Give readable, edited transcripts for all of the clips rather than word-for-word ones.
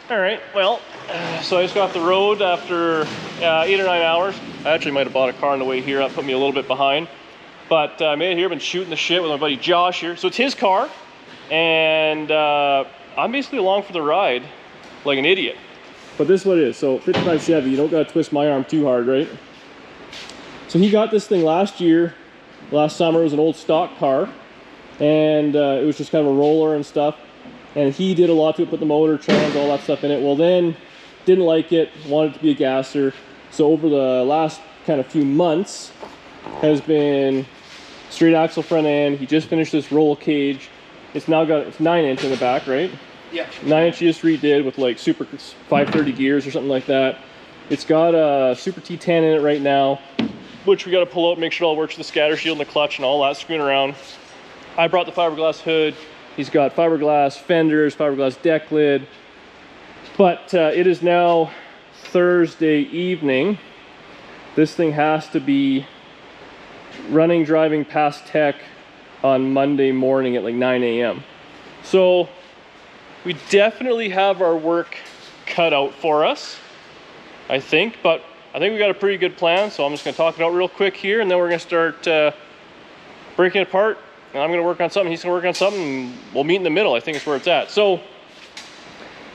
All right, well, so I just got off the road after 8 or 9 hours. I actually might have bought a car on the way here. That put me a little bit behind. But I made it here, been shooting the shit with my buddy Josh here. So it's his car, and I'm basically along for the ride like an idiot. But this is what it is. So 55 Chevy, you don't gotta twist my arm too hard, right? So he got this thing last summer. It was an old stock car, and it was just kind of a roller and stuff. And he did a lot to it, put the motor, trans, all that stuff in it. Well then, didn't like it, wanted it to be a gasser. So over the last kind of few months, has been straight axle front end. He just finished this roll cage. It's now got, it's 9-inch in the back, right? Yeah. 9-inch he just redid with like super 530 gears or something like that. It's got a super T10 in it right now, which we got to pull out, make sure it all works with the scatter shield and the clutch and all that screwing around. I brought the fiberglass hood. He's got fiberglass fenders, fiberglass deck lid. But it is now Thursday evening. This thing has to be running, driving past tech on Monday morning at like 9 a.m. So we definitely have our work cut out for us, I think. But I think we got a pretty good plan. So I'm just going to talk it out real quick here, and then we're going to start breaking it apart. And I'm going to work on something, he's going to work on something, and we'll meet in the middle. I think is where it's at. So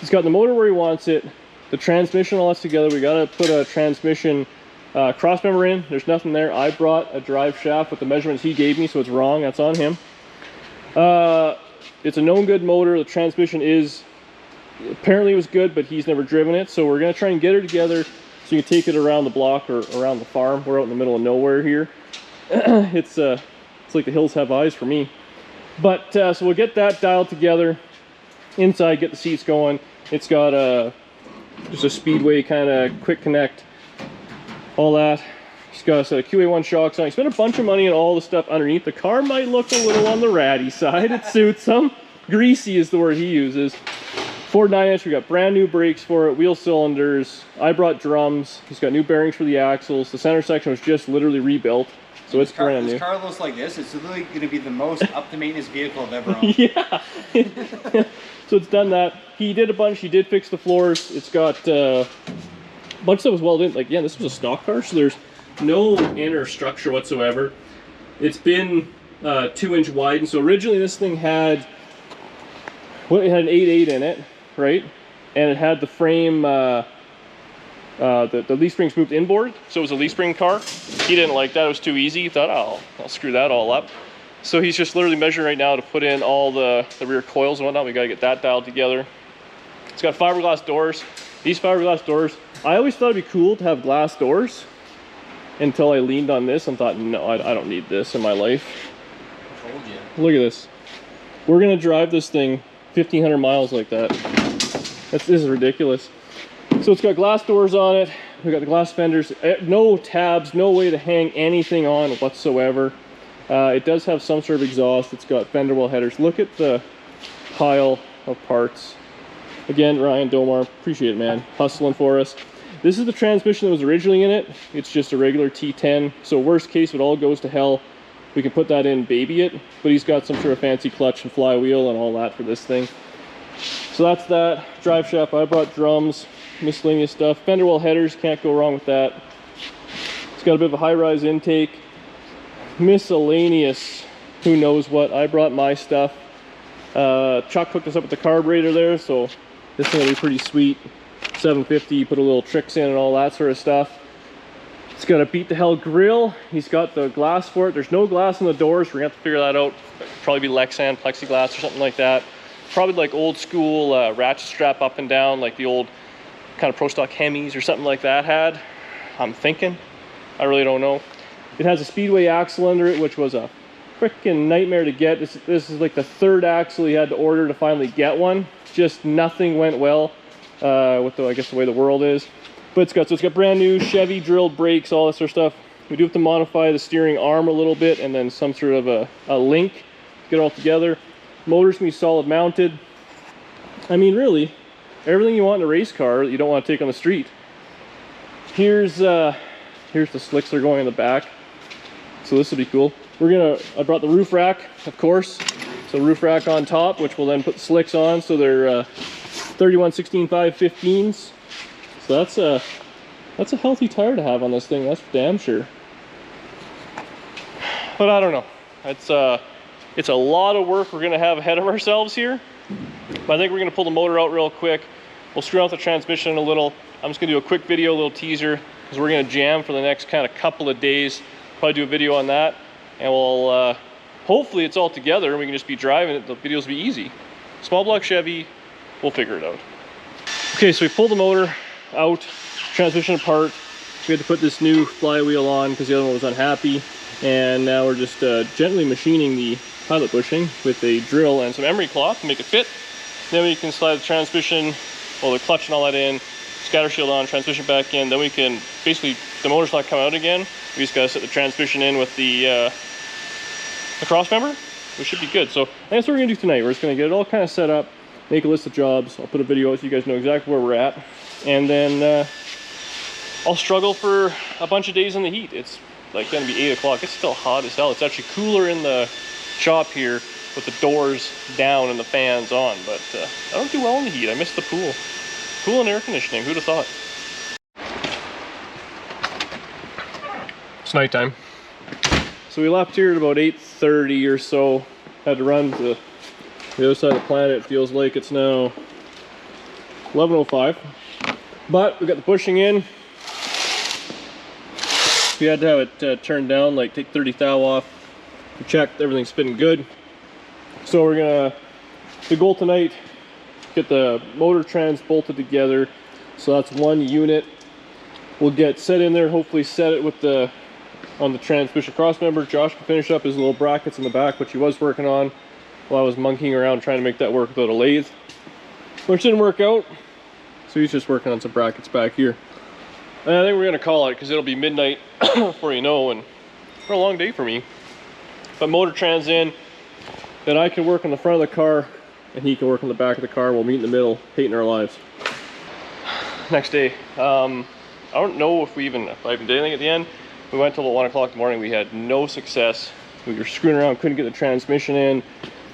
he's got the motor where he wants it, the transmission, all that's together. We got to put a transmission cross member in. There's nothing there. I brought a drive shaft with the measurements he gave me, so it's wrong. That's on him. It's a known good motor. The transmission is, apparently it was good, but he's never driven it. So we're going to try and get her together so you can take it around the block or around the farm. We're out in the middle of nowhere here. It's like the hills have eyes for me. But so we'll get that dialed together. Inside, get the seats going. It's got just a Speedway kind of quick connect, all that. It's got a set of QA1 shocks on. He spent a bunch of money on all the stuff underneath. The car might look a little on the ratty side. It suits him. Greasy is the word he uses. Ford 9-inch, we got brand new brakes for it, wheel cylinders. I brought drums. He's got new bearings for the axles. The center section was just literally rebuilt. So it's brand new. This car looks like this. It's literally going to be the most up-to-maintenance vehicle I've ever owned. Yeah. So it's done that. He did a bunch. He did fix the floors. It's got a bunch of stuff was welded in. Like, yeah, this was a stock car, so there's no inner structure whatsoever. It's been 2-inch wide, and so originally this thing had, well, it had an 8.8 in it, right? And it had the frame. The leaf springs moved inboard, so it was a leaf spring car. He didn't like that, it was too easy. He thought, oh, I'll screw that all up. So he's just literally measuring right now to put in all the rear coils and whatnot. We gotta get that dialed together. It's got fiberglass doors. These fiberglass doors, I always thought it'd be cool to have glass doors until I leaned on this and thought, no, I don't need this in my life. I told you. Look at this. We're gonna drive this thing 1,500 miles like that. This is ridiculous. So it's got glass doors on it. We got the glass fenders, no tabs, no way to hang anything on whatsoever. It does have some sort of exhaust. It's got fender well headers. Look at the pile of parts. Again, Ryan Domar, appreciate it, man, hustling for us. This is the transmission that was originally in it. It's just a regular T10. So worst case, if it all goes to hell, we can put that in, baby it. But he's got some sort of fancy clutch and flywheel and all that for this thing. So that's that. Drive shaft, I brought drums, miscellaneous stuff. Fender well headers, can't go wrong with that. It's got a bit of a high-rise intake. Miscellaneous, who knows what. I brought my stuff. Chuck hooked us up with the carburetor there, so this is going to be pretty sweet. 750, put a little tricks in and all that sort of stuff. It's got a beat the hell grill. He's got the glass for it. There's no glass in the doors. We're going to have to figure that out. Probably be Lexan, plexiglass or something like that. Probably like old school ratchet strap up and down, like the old kind of pro stock Hemis or something like that had. I'm thinking. I really don't know. It has a Speedway axle under it, which was a freaking nightmare to get. This is like the third axle he had to order to finally get one. Just nothing went well with the, I guess, the way the world is. But it's got brand new Chevy drilled brakes, all that sort of stuff. We do have to modify the steering arm a little bit and then some sort of a link, get it all together. Motor's gonna be solid mounted. I mean, really, everything you want in a race car that you don't want to take on the street. Here's the slicks that are going in the back. So this will be cool. I brought the roof rack, of course. So roof rack on top, which will then put the slicks on so they're 31-16-5 15s. So that's a healthy tire to have on this thing, that's for damn sure. But I don't know. It's a lot of work we're gonna have ahead of ourselves here. But I think we're gonna pull the motor out real quick. We'll screw out the transmission a little. I'm just gonna do a quick video, a little teaser, because we're gonna jam for the next kind of couple of days. Probably do a video on that, and we'll hopefully it's all together and we can just be driving it. The videos will be easy. Small block Chevy, we'll figure it out. Okay, so we pulled the motor out, transmission apart. We had to put this new flywheel on because the other one was unhappy. And now we're just gently machining the pilot bushing with a drill and some emery cloth to make it fit. Then we can slide the transmission, well, the clutch and all that in, scatter shield on, transmission back in. Then we can, basically, the motor's not coming out again. We just gotta set the transmission in with the cross member. We should be good. So that's what we're gonna do tonight. We're just gonna get it all kind of set up, make a list of jobs. I'll put a video out so you guys know exactly where we're at. And then I'll struggle for a bunch of days in the heat. It's like gonna be 8 o'clock. It's still hot as hell. It's actually cooler in the shop here with the doors down and the fans on, but I don't do well in the heat. I miss the pool. Pool and air conditioning, who'd have thought? It's nighttime. So we left here at about 8:30 or so. Had to run to the other side of the planet. It feels like it's now 11:05. But we got the bushing in. We had to have it turned down, like take 30 thou off. We checked, everything's fitting good. So we're gonna, the goal tonight, get the motor trans bolted together. So that's one unit. We'll get set in there, hopefully set it with on the transmission cross member. Josh can finish up his little brackets in the back, which he was working on while I was monkeying around trying to make that work without a lathe. Which didn't work out. So he's just working on some brackets back here. And I think we're gonna call it because it'll be midnight before you know, and for a long day for me. But motor trans in, then I can work on the front of the car and he can work on the back of the car. We'll meet in the middle, hating our lives. Next day, I don't know if I even did anything at the end. We went till about 1 o'clock in the morning. We had no success. We were screwing around, couldn't get the transmission in,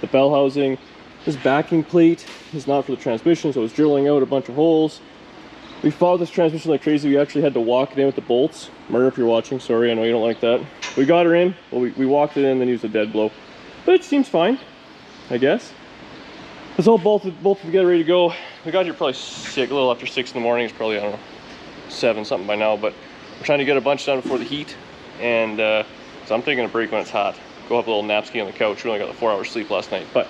the bell housing. This backing plate is not for the transmission, so it was drilling out a bunch of holes. We followed this transmission like crazy. We actually had to walk it in with the bolts. Murder, if you're watching, sorry, I know you don't like that. We got her in, well, we walked it in, then used a dead blow. But it seems fine, I guess. It's all bolted together, ready to go. We got here probably a little after 6 in the morning. It's probably, I don't know, 7 something by now, but we're trying to get a bunch done before the heat. And so I'm taking a break when it's hot. Go have a little nap ski on the couch. We only got the 4 hours sleep last night. But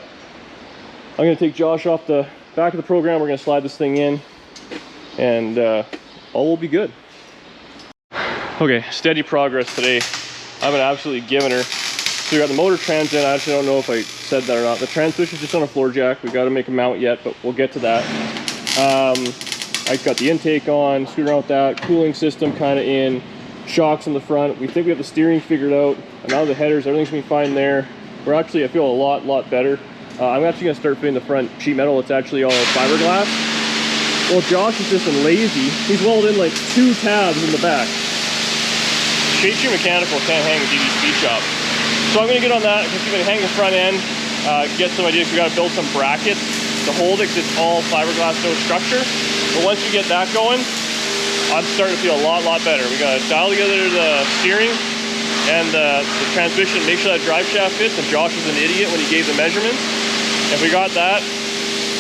I'm gonna take Josh off the back of the program. We're gonna slide this thing in, and all will be good. Okay, steady progress today. I've been absolutely giving her. So we got the motor trans in. I actually don't know if I said that or not. The transmission's just on a floor jack. We got to make a mount yet, but we'll get to that. I got the intake on, screwed around with that, cooling system kind of in, shocks in the front. We think we have the steering figured out, and now the headers, everything's gonna be fine there. We're actually, I feel a lot better. I'm actually gonna start fitting the front sheet metal. It's actually all fiberglass. Well, Josh has just been lazy. He's welded in like 2 tabs in the back. Shade Tree Mechanical can't hang a DD speed shop. So I'm gonna get on that, just gonna hang the front end, get some ideas. We gotta build some brackets to hold it, because it's all fiberglass, no structure. But once we get that going, I'm starting to feel a lot better. We gotta dial together the steering and the transmission, make sure that drive shaft fits, and Josh was an idiot when he gave the measurements. If we got that,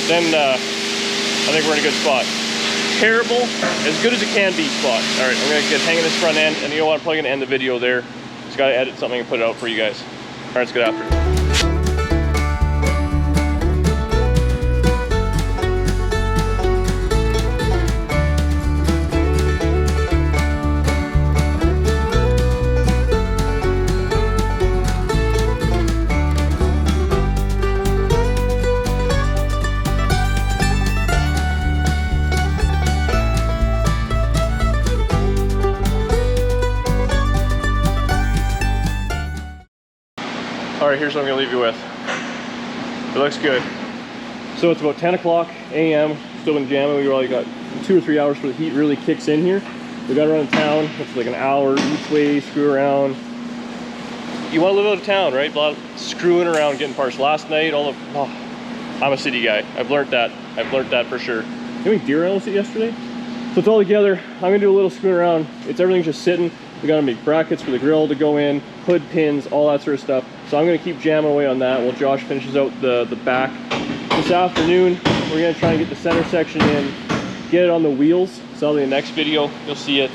then I think we're in a good spot. Terrible, as good as it can be spot. All right, I'm gonna get hanging this front end, and you know what, I'm probably gonna end the video there. Just gotta edit something and put it out for you guys. All right, let's get after it. All right, here's what I'm gonna leave you with. It looks good. So it's about 10 o'clock a.m. Still been jamming. We already got 2 or 3 hours before the heat really kicks in here. We got around town. It's like an hour each way, screw around. You want to live out of town, right? A lot of screwing around, getting parts. Last night, I'm a city guy. I've learned that for sure. How many deer I almost hit yesterday? So it's all together. I'm gonna do a little screw around. Everything's just sitting. We gotta make brackets for the grill to go in, hood pins, all that sort of stuff. So I'm gonna keep jamming away on that while Josh finishes out the back. This afternoon, we're gonna try and get the center section in, get it on the wheels. So in the next video, you'll see it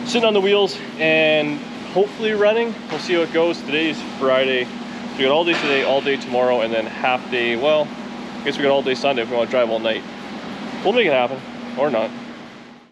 sitting on the wheels and hopefully running. We'll see how it goes. Today's Friday. So we got all day today, all day tomorrow, and then half day. Well, I guess we got all day Sunday if we want to drive all night. We'll make it happen, or not.